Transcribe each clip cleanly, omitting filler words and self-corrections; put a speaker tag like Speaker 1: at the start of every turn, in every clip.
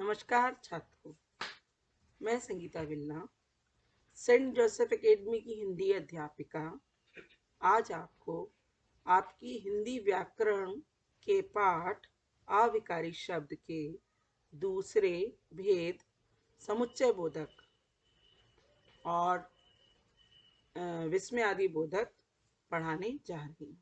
Speaker 1: नमस्कार छात्रों, मैं संगीता बिल्ला, सेंट जोसेफ एकेडमी की हिंदी अध्यापिका। आज आपको आपकी हिंदी व्याकरण के पाठ अविकारी शब्द के दूसरे भेद समुच्चय बोधक और विस्मयादि बोधक पढ़ाने जा रही हूँ।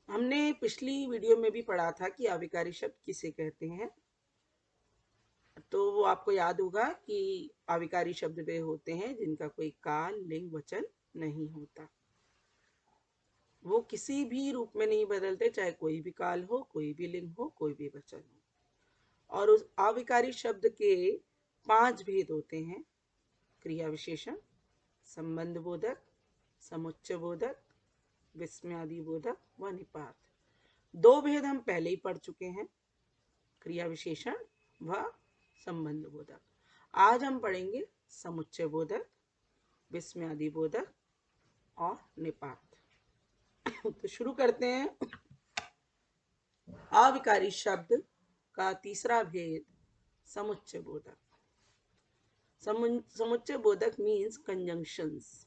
Speaker 1: हमने पिछली वीडियो में भी पढ़ा था कि अविकारी शब्द किसे कहते हैं। तो वो आपको याद होगा कि अविकारी शब्द वे होते हैं जिनका कोई काल, लिंग, वचन नहीं होता। वो किसी भी रूप में नहीं बदलते, चाहे कोई भी काल हो, कोई भी लिंग हो, कोई भी वचन हो। और उस अविकारी शब्द के 5 भेद होते हैं: क्रिया विशेषण, संबंध बोधक, समुच्चय बोधक, विस्मयादि बोधक व निपात। 2 भेद हम पहले ही पढ़ चुके हैं, क्रिया विशेषण व संबंध बोधक। आज हम पढ़ेंगे समुच्चय बोधक, विस्मयादि बोधक और निपात। तो शुरू करते हैं। अविकारी शब्द का तीसरा भेद समुच्चय बोधक। समुच्चय बोधक मीन्स कंजंक्शंस।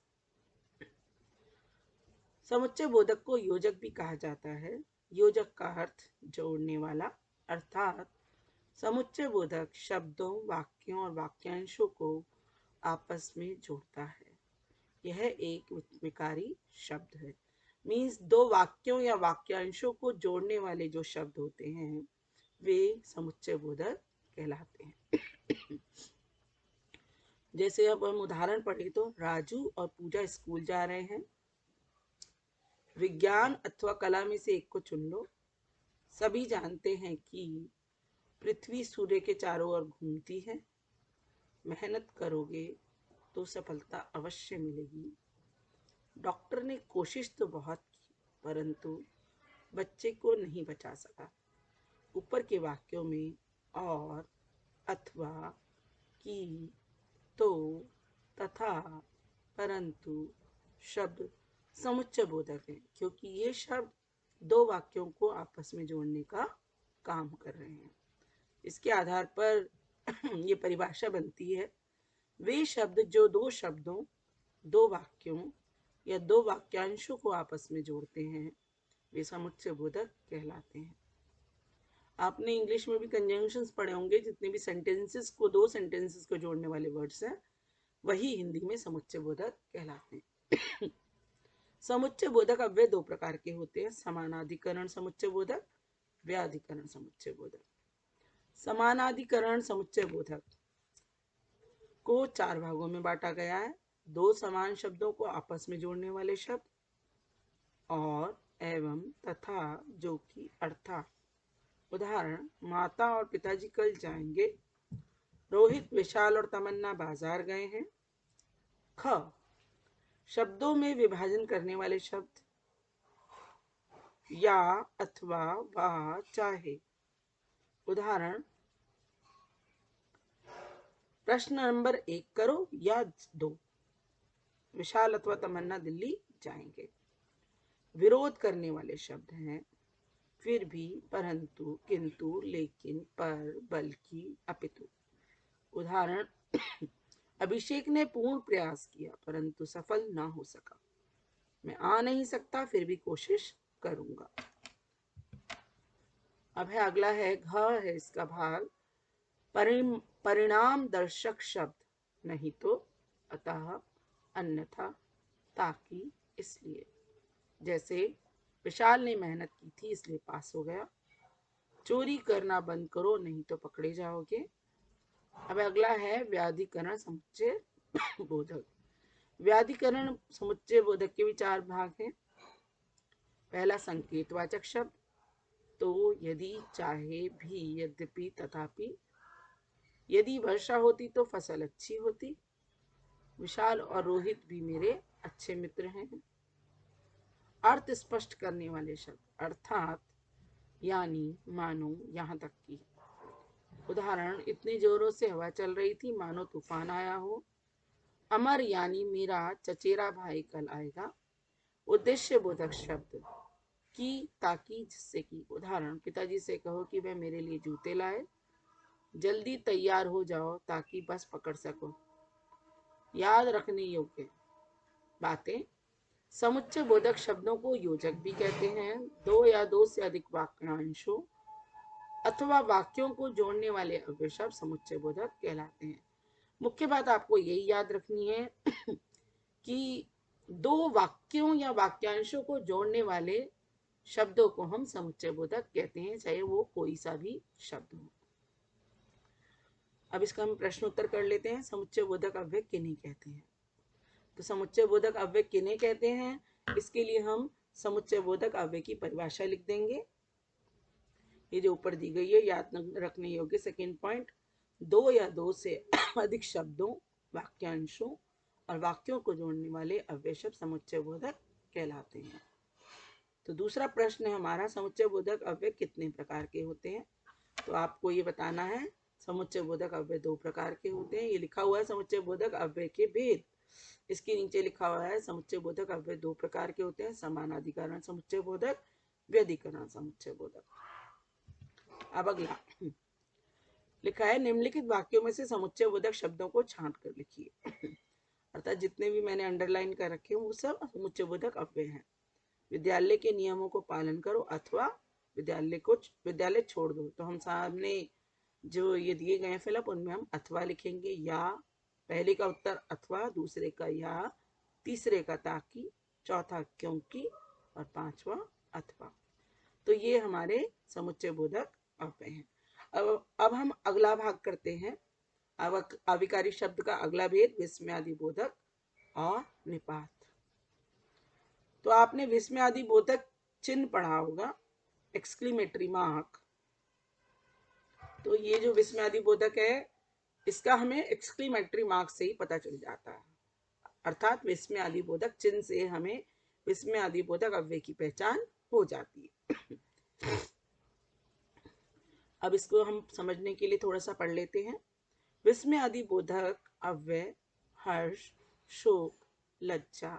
Speaker 1: समुच्चय बोधक को योजक भी कहा जाता है। योजक का अर्थ जोड़ने वाला, अर्थात समुच्चय बोधक शब्दों, वाक्यों और वाक्यांशों को आपस में जोड़ता है। यह एक विकारी शब्द है। मीन्स 2 वाक्यों या वाक्यांशों को जोड़ने वाले जो शब्द होते हैं वे समुच्चय बोधक कहलाते हैं। जैसे अब हम उदाहरण पढ़े तो राजू और पूजा स्कूल जा रहे हैं। विज्ञान अथवा कला में से एक को चुन लो। सभी जानते हैं कि पृथ्वी सूर्य के चारों ओर घूमती है। मेहनत करोगे तो सफलता अवश्य मिलेगी। डॉक्टर ने कोशिश तो बहुत की, परंतु बच्चे को नहीं बचा सका। ऊपर के वाक्यों में और, अथवा, की, तो, तथा, परंतु शब्द समुच्चय बोधक है, क्योंकि ये शब्द 2 वाक्यों को आपस में जोड़ने का काम कर रहे हैं। इसके आधार पर ये परिभाषा बनती है: वे शब्द जो 2 शब्दों, 2 वाक्यों या 2 वाक्यांशों को आपस में जोड़ते हैं वे समुच्चय बोधक कहलाते हैं। आपने इंग्लिश में भी कंजंक्शंस पढ़े होंगे। जितने भी सेंटेंसेस को, 2 सेंटेंसेस को जोड़ने वाले वर्ड्स हैं, वही हिंदी में समुच्चय बोधक कहलाते हैं। समुच्चय बोधक अव्यय 2 प्रकार के होते हैं: समानाधिकरण समुच्चय बोधक, व्याधिकरण समुच्चय बोधक। समानाधिकरण समुच्चय बोधक को 4 भागों में बांटा गया है: 2 समान शब्दों को आपस में जोड़ने वाले शब्द, और, एवं, तथा, जो कि, अर्थात। उदाहरण: माता और पिताजी कल जाएंगे। रोहित, विशाल और तमन्ना बाजार गए हैं। ख, शब्दों में विभाजन करने वाले शब्द, या, अथवा, व, चाहे। उदाहरण: प्रश्न नंबर 1 करो या 2। विशाल अथवा तमन्ना दिल्ली जाएंगे। विरोध करने वाले शब्द हैं फिर भी, परंतु, किंतु, लेकिन, पर, बल्कि, अपितु। उदाहरण: अभिषेक ने पूर्ण प्रयास किया परंतु सफल ना हो सका। मैं आ नहीं सकता, फिर भी कोशिश करूंगा। अब है अगला है घ है इसका भाग। परिणाम दर्शक शब्द, नहीं तो, अतः, अन्यथा, ताकि, इसलिए। जैसे विशाल ने मेहनत की थी इसलिए पास हो गया। चोरी करना बंद करो नहीं तो पकड़े जाओगे। अब अगला है व्याधिकरण समुच्चय बोधक। व्याधिकरण समुच्चय बोधक के भी 4 भाग हैं। पहला संकेतवाचक शब्द, तो, यदि, चाहे, भी, यद्यपि, तथापि। यदि वर्षा होती तो फसल अच्छी होती। विशाल और रोहित भी मेरे अच्छे मित्र हैं। अर्थ स्पष्ट करने वाले शब्द, अर्थात, यानी, मानो, यहाँ तक की। उदाहरण: इतने जोरों से हवा चल रही थी मानो तूफान आया हो। अमर यानी मेरा चचेरा भाई कल आएगा। उद्देश्य बोधक शब्द, की, ताकि, जिससे कि। उदाहरण: पिताजी से कहो कि वह मेरे लिए जूते लाए। जल्दी तैयार हो जाओ ताकि बस पकड़ सको। याद रखने योग्य बातें। समुच्चय बोधक शब्दों को योजक भी कहते हैं। दो या दो से अधिक वाक्यांशों अथवा वाक्यों को जोड़ने वाले अव्यय शब्द समुच्चय बोधक कहलाते हैं। मुख्य बात आपको यही याद रखनी है कि दो वाक्यों या वाक्यांशों को जोड़ने वाले शब्दों को हम समुच्चय बोधक कहते हैं, चाहे वो कोई सा भी शब्द हो। अब इसका हम प्रश्न उत्तर कर लेते हैं। समुच्चय बोधक अव्यय किन्हें कहते हैं? तो समुच्चय बोधक अव्यय किन्हें कहते हैं, इसके लिए हम समुच्चय बोधक अव्यय की परिभाषा लिख देंगे। ये जो ऊपर दी गई है, याद रखने योग्य सेकेंड पॉइंट। दो या दो से अधिक शब्दों, वाक्यांशों और वाक्यों को जोड़ने वाले अव्यय शब्द समुच्चय बोधक कहलाते हैं। तो दूसरा प्रश्न है हमारा, समुच्चय बोधक अव्यय कितने प्रकार के होते हैं? तो आपको ये बताना है। समुच्चय बोधक अव्यय दो प्रकार के होते हैं। ये लिखा हुआ है समुच्चय बोधक अव्यय के भेद। इसके नीचे लिखा हुआ है समुच्चय बोधक अव्यय दो प्रकार के होते हैं, समानाधिकरण समुच्चय बोधक, व्यधिकरण समुच्चय बोधक। अब अगला लिखा है, निम्नलिखित वाक्यों में से समुच्चय बोधक शब्दों को छांट कर लिखिए। अर्थात जितने भी मैंने अंडरलाइन कर रखे हैं वो सब समुच्चय बोधक अव्यय हैं। विद्यालय के नियमों को पालन करो अथवा विद्यालय छोड़ दो। तो हम सामने जो ये दिए गए फिलअप, उनमें हम अथवा लिखेंगे। या पहले का उत्तर अथवा, दूसरे का या, तीसरे का ताकि, चौथा क्योंकि और पांचवा अथवा। तो ये हमारे समुच्चय बोधक अव्यय हैं। अब हम अगला भाग करते हैं। अविकारी शब्द का अगला भेद विस्मयादि बोधक और निपात। तो आपने विस्मयादि बोधक चिन्ह पढ़ा होगा, एक्सक्लेमेटरी मार्क। तो ये जो विस्मयादि बोधक है, इसका हमें एक्सक्लेमेटरी मार्क से ही पता चल जाता है। अर्थात विस्मयादि बोधक चिन्ह से हमें विस्मयादि बोधक अव्यय की पहचान हो जाती है। अब इसको हम समझने के लिए थोड़ा सा पढ़ लेते हैं। विस्मयादि बोधक अव्यय हर्ष, शोक, लज्जा,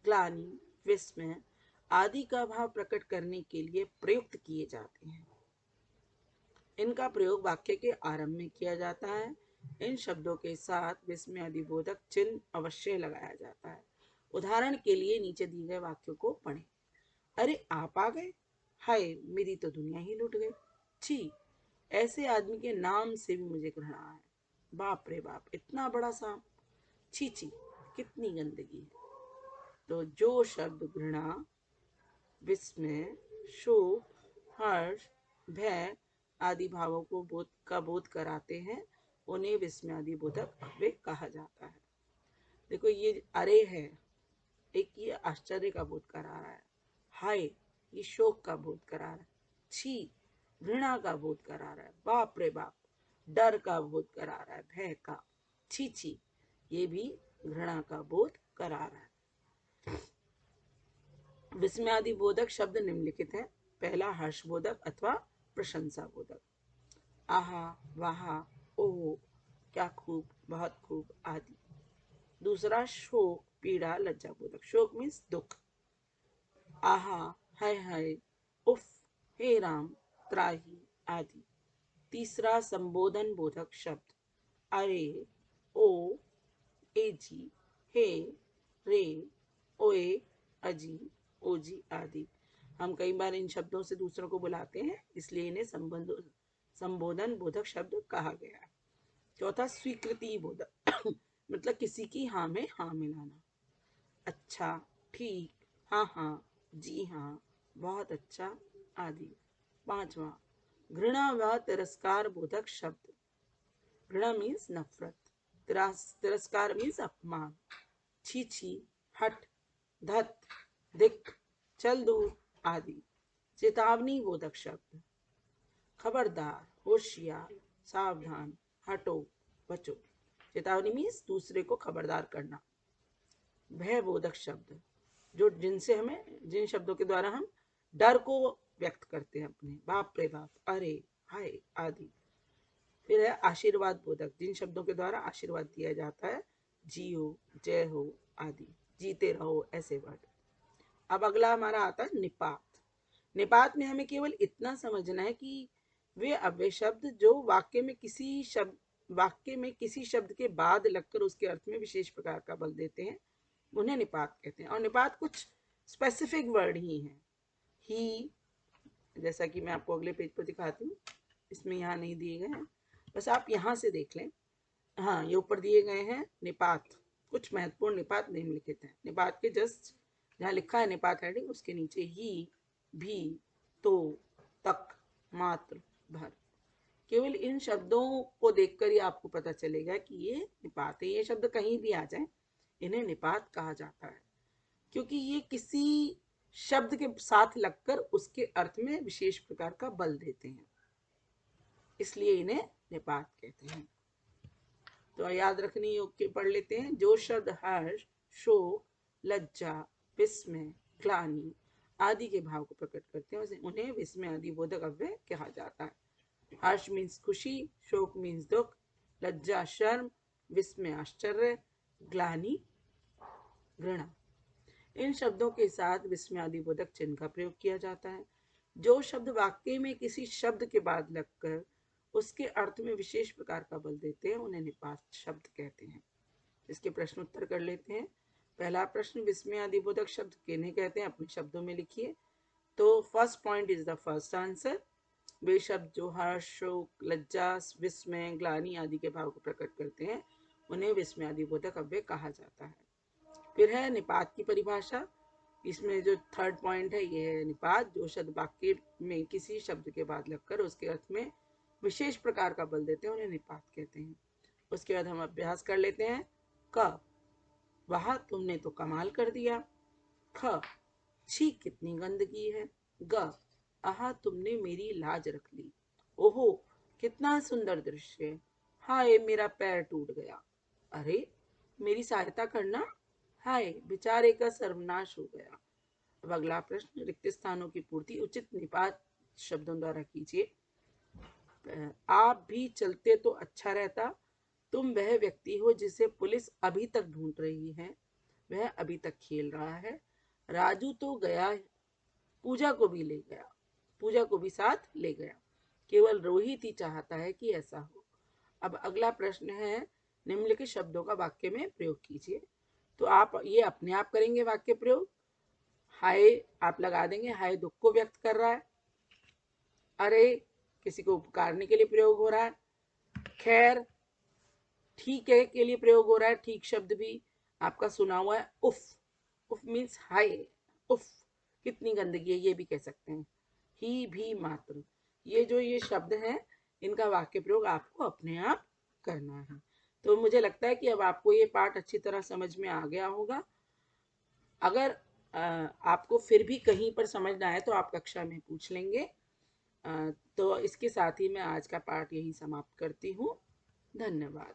Speaker 1: ग्लानि, विस्मय आदि का भाव प्रकट करने के लिए प्रयुक्त किए जाते हैं। इनका प्रयोग वाक्य के आरंभ में किया जाता है। इन शब्दों के साथ विस्मयादि बोधक चिन्ह अवश्य लगाया जाता है। उदाहरण के लिए नीचे दिए गए वाक्यों को पढ़ें। अरे आप आ गए, हाय मेरी तो दुनिया ही लुट गई, छी ऐसे आदमी के नाम से भी मुझे घृणा है, बाप रे बाप इतना बड़ा सांप, छी छी कितनी गंदगी है। तो जो शब्द घृणा, विस्मय, शोक, हर्ष, भय आदि भावों को बोध कराते हैं, उन्हें विस्मयादि बोधक अव्यय कहा जाता है। देखो ये अरे है, एक ये आश्चर्य का बोध करा रहा है, हाय ये शोक का बोध करा रहा है, छी घृणा का बोध करा रहा है, बाप रे बाप डर का बोध करा रहा है, भय का, छी छी ये भी घृणा का बोध करा रहा है। विस्मयादि बोधक शब्द निम्नलिखित हैं। पहला हर्ष बोधक अथवा प्रशंसा बोधक, आहा वाहा, ओह क्या खूब, बहुत खूब आदि। दूसरा शोक, पीड़ा, लज्जा बोधक। शोक मीन्स दुख। आहा, हाय हाय, उफ, हे राम, त्राही आदि। तीसरा संबोधन बोधक शब्द, अरे, ओ, एजी, हे, रे, ओए, अजी, ओजी आदि। हम कई बार इन शब्दों से दूसरों को बुलाते हैं, इसलिए इन्हें संबोधन बोधक शब्द कहा गया है। चौथा स्वीकृति बोधक मतलब किसी की हाँ में हाँ मिलाना। अच्छा, ठीक, हाँ हाँ, जी हाँ, बहुत अच्छा आदि। पांचवा घृणा व तिरस्कार बोधक शब्द। घृणा मीन्स नफरत, तिरस्कार मीन्स अपमान, छी छी, हट, धत, धिक, चल दूर आदि। चेतावनी बोधक शब्द, खबरदार, होशियार, सावधान, हटो, बचो। चेतावनी मीन्स दूसरे को खबरदार करना। भय बोधक शब्द, जो जिन शब्दों के द्वारा हम डर को व्यक्त करते हैं अपने, बाप रे बाप, अरे, हाय आदि। फिर है आशीर्वाद बोधक, जिन शब्दों के द्वारा आशीर्वाद दिया जाता है, जियो, जय हो आदि, जीते रहो ऐसे वर्ड। अब अगला हमारा आता है निपात। निपात में हमें केवल इतना समझना है कि वे अव्यय शब्द जो वाक्य में किसी शब्द के बाद लगकर उसके अर्थ में विशेष प्रकार का बल देते हैं, उन्हें निपात कहते हैं। और निपात कुछ स्पेसिफिक वर्ड ही हैं। ही, जैसा कि मैं आपको अगले पेज पर दिखाती हूँ, इसमें यहाँ नहीं दिए गए हैं, बस आप यहाँ से देख लें। हाँ, ये ऊपर दिए गए हैं निपात, कुछ महत्वपूर्ण निपात निम्नलिखित हैं। निपात के जस्ट जहाँ लिखा है निपात हेडिंग, उसके नीचे ही, भी, तो, तक, मात्र, भर, केवल इन शब्दों को देखकर ही आपको पता चलेगा कि ये निपात है। ये शब्द कहीं भी आ जाए, इन्हें निपात कहा जाता है, क्योंकि ये किसी शब्द के साथ लगकर उसके अर्थ में विशेष प्रकार का बल देते हैं, इसलिए इन्हें निपात कहते हैं। तो याद रखने योग्य पढ़ लेते हैं। जो शब्द हर्ष, शोक, लज्जा, विस्मय, ग्लानि आदि के भाव को प्रकट करते हैं, उन्हें विस्मय आदि बोधक अव्यय कहा जाता है। हर्ष मीन्स खुशी, शोक मीन्स दुख, लज्जा शर्म, विस्मय आश्चर्य, ग्लानि घृणा। इन शब्दों के साथ विस्मय आदि बोधक चिन्ह का प्रयोग किया जाता है। जो शब्द वाक्य में किसी शब्द के बाद लगकर उसके अर्थ में विशेष प्रकार का बल देते हैं, उन्हें निपात शब्द कहते हैं। इसके प्रश्न उत्तर कर लेते हैं। पहला प्रश्न, विस्मय आदि बोधक शब्द किन्हें कहते हैं, अपने शब्दों में लिखिए। तो first point is the first answer. वे शब्द जो हर्ष, शोक, लज्जा, विस्मय, ग्लानि आदि के भाव को प्रकट करते हैं, उन्हें विस्मय आदि बोधक अव्यय कहा जाता है। फिर है निपात की परिभाषा। इसमें जो थर्ड पॉइंट है, ये है निपात, जो शब्द वाक्य में किसी शब्द के बाद लगकर उसके अर्थ में विशेष प्रकार का बल देते हैं, उन्हें निपात कहते हैं। उसके बाद हम अभ्यास कर लेते हैं। क, वाह तुमने तो कमाल कर दिया। ख, छी कितनी गंदगी है। ग, आहा तुमने मेरी लाज रख ली। ओहो कितना सुंदर दृश्य। हाय मेरा पैर टूट गया। अरे मेरी सहायता करना। हाय बेचारे का सर्वनाश हो गया। अब अगला प्रश्न, रिक्त स्थानों की पूर्ति उचित निपात शब्दों द्वारा कीजिए। आप भी चलते तो अच्छा रहता। तुम वह व्यक्ति हो जिसे पुलिस अभी तक ढूंढ रही है, वह अभी तक खेल रहा है। राजू तो गया, पूजा को भी ले गया, पूजा को भी साथ ले गया, केवल रोहित ही चाहता है कि ऐसा हो। अब अगला प्रश्न है, निम्नलिखित शब्दों का वाक्य में प्रयोग कीजिए। तो आप ये अपने आप करेंगे वाक्य प्रयोग। हाय आप लगा देंगे, हाय दुख को व्यक्त कर रहा है। अरे किसी को उपकारने के लिए प्रयोग हो रहा है। खैर ठीक है के लिए प्रयोग हो रहा है, ठीक शब्द भी आपका सुना हुआ है। उफ, उफ मीन्स हाय, उफ कितनी गंदगी है, ये भी कह सकते हैं। ही, भी, मात्र, ये शब्द हैं, इनका वाक्य प्रयोग आपको अपने आप करना है। तो मुझे लगता है कि अब आपको ये पाठ अच्छी तरह समझ में आ गया होगा। अगर आपको फिर भी कहीं पर समझ ना आए तो आप कक्षा में पूछ लेंगे। तो इसके साथ ही मैं आज का पाठ यहीं समाप्त करती हूँ। धन्यवाद।